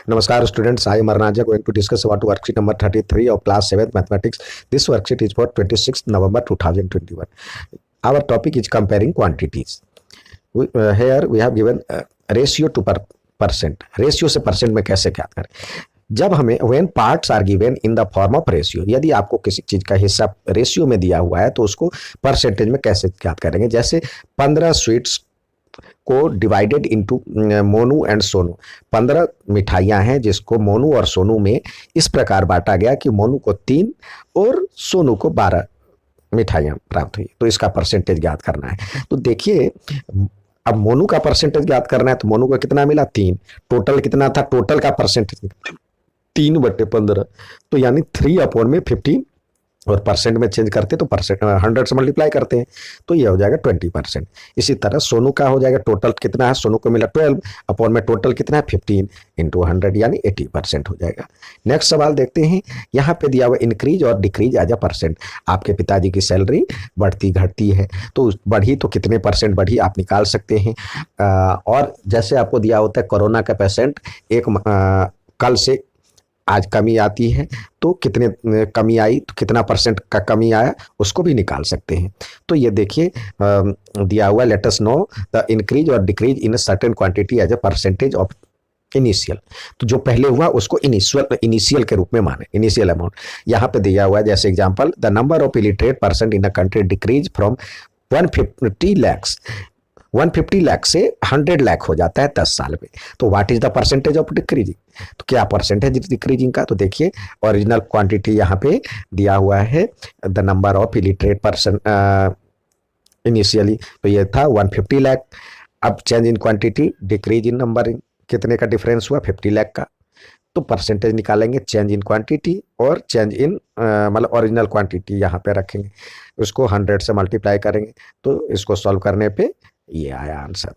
Namaskar students, I am Arnaja going to discuss about worksheet number 33 of class 7th mathematics. This worksheet is for 26th November 2021. Our topic is comparing quantities. Here we have given ratio to percent. Ratio से percent में कैसे क्या करें? जब हमें when parts are given in the form of ratio, यदि आपको किसी चीज का हिस्सा रेशियो में दिया हुआ है तो उसको परसेंटेज में कैसे क्या करेंगे? जैसे 15 स्वीट्स को divided into Monu and Sonu, 15 मिठाइयां हैं जिसको मोनू और सोनू में इस प्रकार बांटा गया कि मोनू को 3 और सोनू को 12 मिठाइयां प्राप्त हुई। तो इसका परसेंटेज ज्ञात करना है। तो देखिए, अब मोनू का परसेंटेज ज्ञात करना है तो मोनू को कितना मिला? 3। टोटल कितना था? टोटल का परसेंटेज 3/15, तो यानी 3/15, और परसेंट में चेंज करते तो परसेंट 100 से मल्टीप्लाई करते हैं तो ये हो जाएगा 20%। इसी तरह सोनू का हो जाएगा, टोटल कितना है? सोनू को मिला 12 अपॉन में टोटल कितना है? 15 इंटू 100 यानी 80% हो जाएगा। नेक्स्ट सवाल देखते हैं। यहाँ पे दिया हुआ इंक्रीज और डिक्रीज एज अ परसेंट। आपके पिताजी की सैलरी बढ़ती घटती है तो बढ़ी तो कितने परसेंट बढ़ी आप निकाल सकते हैं। और जैसे आपको दिया होता है कोरोना का पेशेंट कल से आज कमी आती है तो कितने कमी आई तो कितना परसेंट का कमी आया उसको भी निकाल सकते हैं। तो ये देखिए दिया हुआ, let us know the increase और decrease in certain quantity as a percentage of initial. तो जो पहले हुआ उसको इनिशियल के रूप में माने, इनिशियल अमाउंट। यहाँ पे दिया हुआ है जैसे example, the number of illiterate person in a country decrease from 150 lakhs 150 lakh से 100 लाख हो जाता है 10 साल में। तो what is the percentage of decreasing? तो क्या परसेंटेज डिक्रीजिंग का? तो देखिए ओरिजिनल क्वांटिटी यहाँ पे दिया हुआ है, the number of illiterate person initially, तो ये था 150 लाख। अब change in quantity, decrease in number, कितने का डिफरेंस हुआ? 50 लाख का। तो परसेंटेज निकालेंगे चेंज इन क्वांटिटी और चेंज इन मतलब ओरिजिनल क्वांटिटी यहाँ पे रखेंगे, उसको 100 से मल्टीप्लाई करेंगे तो इसको सॉल्व करने पे ये आया आंसर।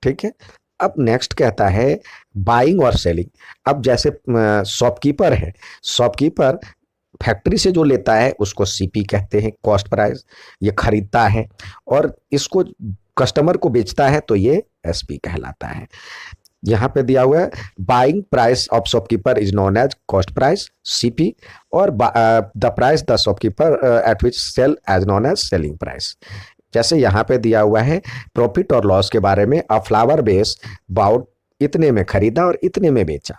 ठीक है। अब नेक्स्ट कहता है बाइंग और सेलिंग। अब जैसे शॉपकीपर है, शॉपकीपर फैक्ट्री से जो लेता है उसको सीपी कहते हैं, कॉस्ट प्राइस, ये खरीदता है, और इसको कस्टमर को बेचता है तो ये एसपी कहलाता है। यहाँ पे दिया हुआ है buying price of shopkeeper is known as cost price CP, और the price the shopkeeper at which sell as known as selling price. जैसे यहाँ पे दिया हुआ है प्रॉफिट और लॉस के बारे में, अ फ्लावर बेस बाउट इतने में खरीदा और इतने में बेचा,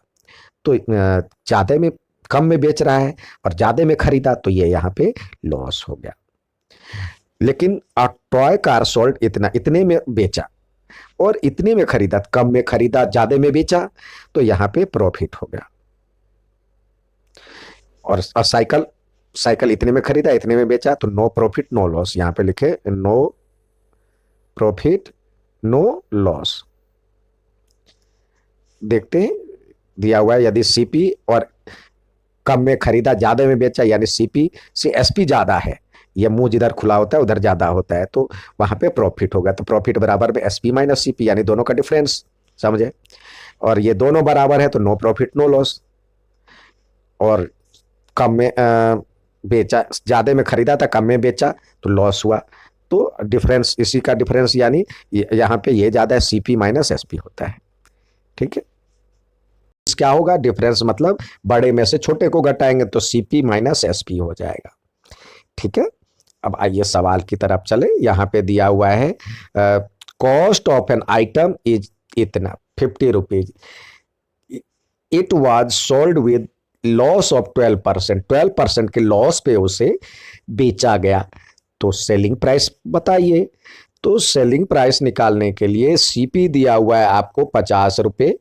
तो ज़्यादा में कम में बेच रहा है और ज़्यादा में खरीदा तो ये यहाँ पे लॉस हो गया। लेकिन अ टॉय कार सोल्ड इतने में बेचा और इतने में खरीदा, कम में खरीदा ज़्यादा में बेचा तो यहाँ पे प्रॉफिट हो गया। और साइकिल इतने में खरीदा इतने में बेचा तो नो प्रॉफिट नो लॉस, यहाँ पे लिखे नो प्रॉफिट नो लॉस। देखते हैं दिया हुआ है, यदि सीपी और कम में खरीदा ज्यादा में बेचा यानी सीपी से एसपी ज्यादा है, ये मुंह जिधर खुला होता है उधर ज्यादा होता है तो वहां पे प्रॉफिट होगा। तो प्रॉफिट बराबर में एसपी माइनस सीपी, यानी दोनों का डिफरेंस, समझे। और ये दोनों बराबर है तो नो प्रॉफिट नो लॉस। और कम में बेचा, ज्यादा में खरीदा था कम में बेचा तो लॉस हुआ। तो डिफरेंस, इसी का डिफरेंस यानी यहाँ पे ये ज्यादा है, सीपी माइनस एसपी होता है। ठीक है। क्या होगा? डिफरेंस मतलब बड़े में से छोटे को घटाएंगे तो सीपी माइनस एसपी हो जाएगा। ठीक है। अब आइए सवाल की तरफ चले। यहाँ पे दिया हुआ है cost of an item is इतना 50 rupees, it was sold with loss of 12%, 12% के लॉस पे उसे बेचा गया। तो सेलिंग प्राइस बताइए। तो सेलिंग प्राइस निकालने के लिए सीपी दिया हुआ है आपको 50 रुपये,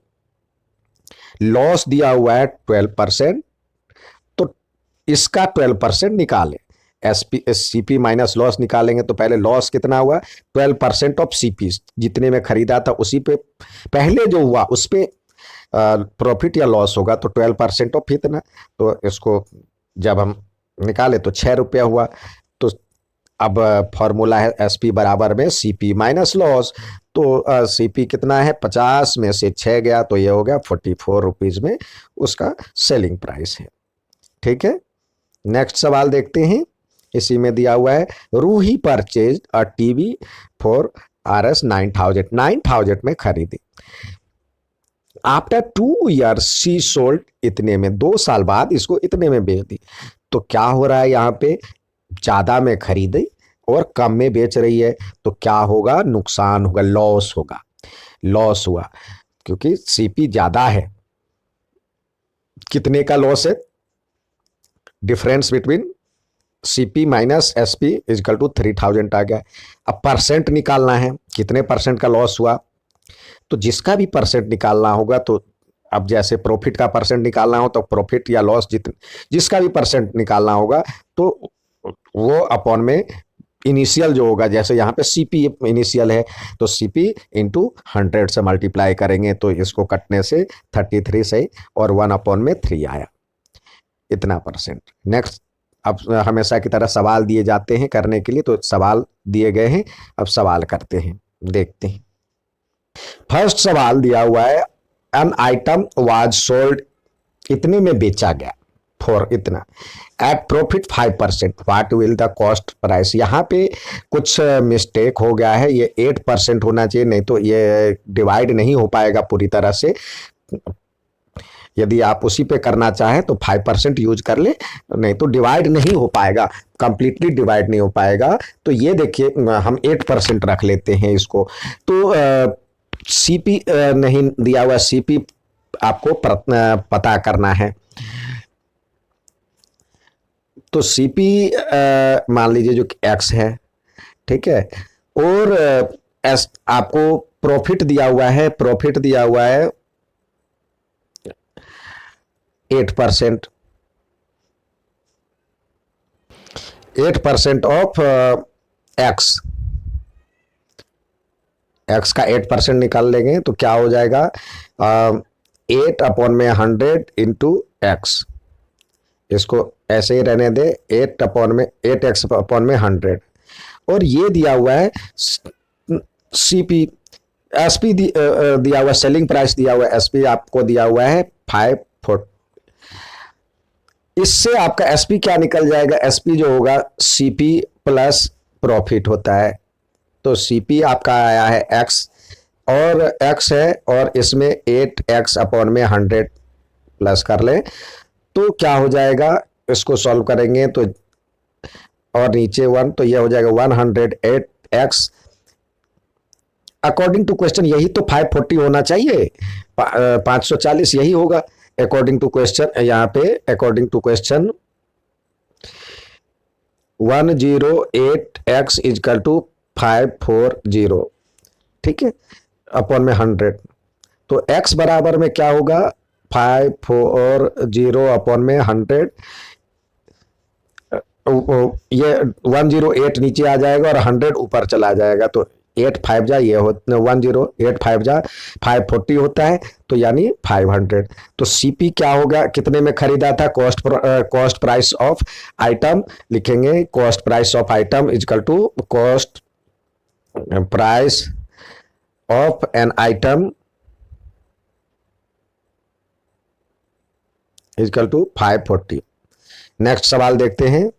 लॉस दिया हुआ है 12%, तो इसका 12% निकालें। सीपी माइनस लॉस निकालेंगे तो पहले लॉस कितना हुआ? 12% ऑफ सीपी, जितने में खरीदा था उसी पे पहले जो हुआ उस पे प्रॉफिट या लॉस होगा तो 12% ऑफ इतना। तो इसको जब हम निकाले तो 6 रुपया हुआ। तो अब फॉर्मूला है एसपी बराबर में सीपी माइनस लॉस, तो सीपी कितना है? 50 में से 6 गया तो ये हो गया 44 रुपीज में उसका सेलिंग प्राइस है। ठीक है। नेक्स्ट सवाल देखते हैं। इसी में दिया हुआ है Ruhi purchase a TV for RS 9000 में खरीदी। आफ्टर 2 years शी सोल्ड इतने में, 2 साल बाद इसको इतने में बेच दी। तो क्या हो रहा है यहाँ पे, ज्यादा में खरीदी और कम में बेच रही है, तो क्या होगा, नुकसान होगा, लॉस होगा, लॉस हुआ, क्योंकि सीपी ज्यादा है। कितने का लॉस है, difference between CP minus SP equal to 3000 आ गया। अब परसेंट निकालना है, कितने परसेंट का लॉस हुआ, तो जिसका भी परसेंट निकालना होगा, तो अब जैसे प्रॉफिट का परसेंट निकालना हो तो प्रॉफिट या लॉस जिसका भी परसेंट निकालना होगा, तो वो अपॉन में इनिशियल जो होगा, जैसे यहाँ पे सीपी इनिशियल है, तो सीपी इंटू 100 से मल्टीप्लाई करेंगे, तो इसको कटने से 33 से और 1/3 आया, इतना परसेंट। नेक्स्ट, अब हमेशा की तरह सवाल दिए जाते हैं करने के लिए, तो सवाल दिए गए हैं, अब सवाल करते हैं, देखते हैं। फर्स्ट सवाल दिया हुआ है, एन आइटम वाज सोल्ड, इतने में बेचा गया, फॉर इतना, at profit 5%, what will the cost price. यहाँ पे कुछ मिस्टेक हो गया है, ये 8% होना चाहिए, नहीं तो ये डिवाइड नहीं हो पाएगा पूरी तरह से। यदि आप उसी पे करना चाहें तो 5% यूज कर ले, नहीं तो डिवाइड नहीं हो पाएगा, कंप्लीटली डिवाइड नहीं हो पाएगा। तो ये देखिए, हम 8% रख लेते हैं इसको। तो सीपी नहीं दिया हुआ, सीपी आपको पता करना है। तो सीपी मान लीजिए जो एक्स है, ठीक है, और एस आपको प्रॉफिट दिया हुआ है, प्रॉफिट दिया हुआ है 8%, 8% ऑफ एक्स, एक्स का 8% निकाल लेंगे तो क्या हो जाएगा, 8/100 इंटू एक्स, इसको ऐसे ही रहने दे, 8x/100, और ये दिया हुआ है सीपी, एसपी दिया हुआ, सेलिंग प्राइस दिया हुआ है, एसपी आपको दिया हुआ है 540। इससे आपका एसपी क्या निकल जाएगा, एसपी जो होगा सीपी प्लस प्रॉफिट होता है। तो सीपी आपका आया है एक्स, और एक्स है, और इसमें 8x/100 प्लस कर ले, तो क्या हो जाएगा, इसको सॉल्व करेंगे तो, और नीचे 1, तो यह हो जाएगा 108x। अकॉर्डिंग टू क्वेश्चन यही तो 540 होना चाहिए, 540 यही होगा अकॉर्डिंग टू क्वेश्चन। यहाँ पे according to question 108x equal to 540, ठीक है, अपॉन में 100। तो x बराबर में क्या होगा, 540 अपॉन में 100, ये 108 नीचे आ जाएगा और 100 ऊपर चला जाएगा, तो 8 5 जा, ये 108 5 जा 540 होता है, तो यानी 500। तो सीपी क्या होगा, कितने में खरीदा था, कॉस्ट प्राइस ऑफ आइटम लिखेंगे, cost price of item equal to cost price of an item equal to 540। Next सवाल देखते हैं।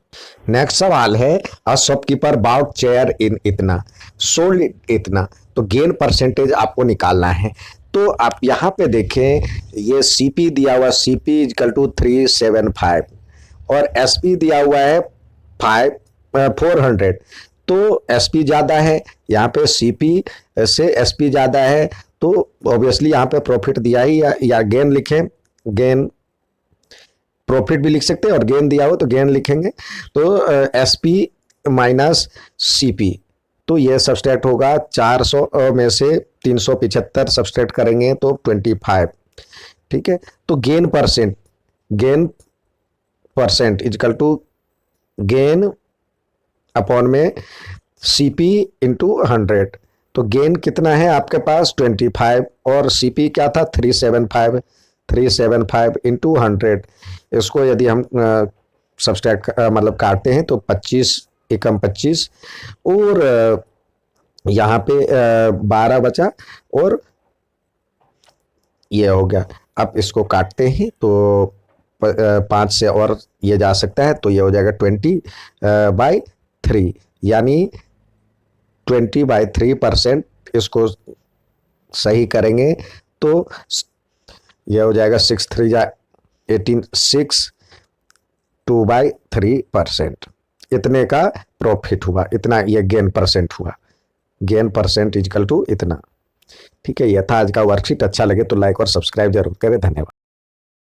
नेक्स्ट सवाल है, a shopkeeper bought chair in इतना, सोल्ड इतना, तो गेन परसेंटेज आपको निकालना है। तो आप यहाँ पे देखें, ये सीपी दिया हुआ, सीपी इजकल टू 375, और एसपी दिया हुआ है 400, तो एसपी ज़्यादा है, यहाँ पे सीपी से एसपी ज़्यादा है, तो ऑब्वियसली यहाँ पे प्रॉफिट दिया ही, या गेन लिखें, गेन, प्रॉफिट भी लिख सकते हैं, और गेन दिया हो तो गेन लिखेंगे। तो एसपी माइनस सीपी, तो ये सब्सट्रैक्ट होगा, 400 में से 375 सब्सट्रैक्ट करेंगे तो 25, ठीक है। तो gain percent equal to gain upon में सीपी इंटू 100, तो गेन कितना है आपके पास 25, और सीपी क्या था 375 इंटू 100, इसको यदि हम सब्सट्रैक्ट मतलब काटते हैं तो 25 एकम 25, और यहाँ पे 12 बचा, और ये हो गया। अब इसको काटते हैं तो 5 से और ये जा सकता है, तो ये हो जाएगा 20/3, यानी 20/3%। इसको सही करेंगे तो यह हो जाएगा 6×3 = 18, 6 2/3%। इतने का प्रॉफिट हुआ, इतना ये गेन परसेंट हुआ, गेन परसेंट इजकल टू इतना। ठीक है, यह था आज का वर्कशीट। अच्छा लगे तो लाइक और सब्सक्राइब जरूर करें। धन्यवाद।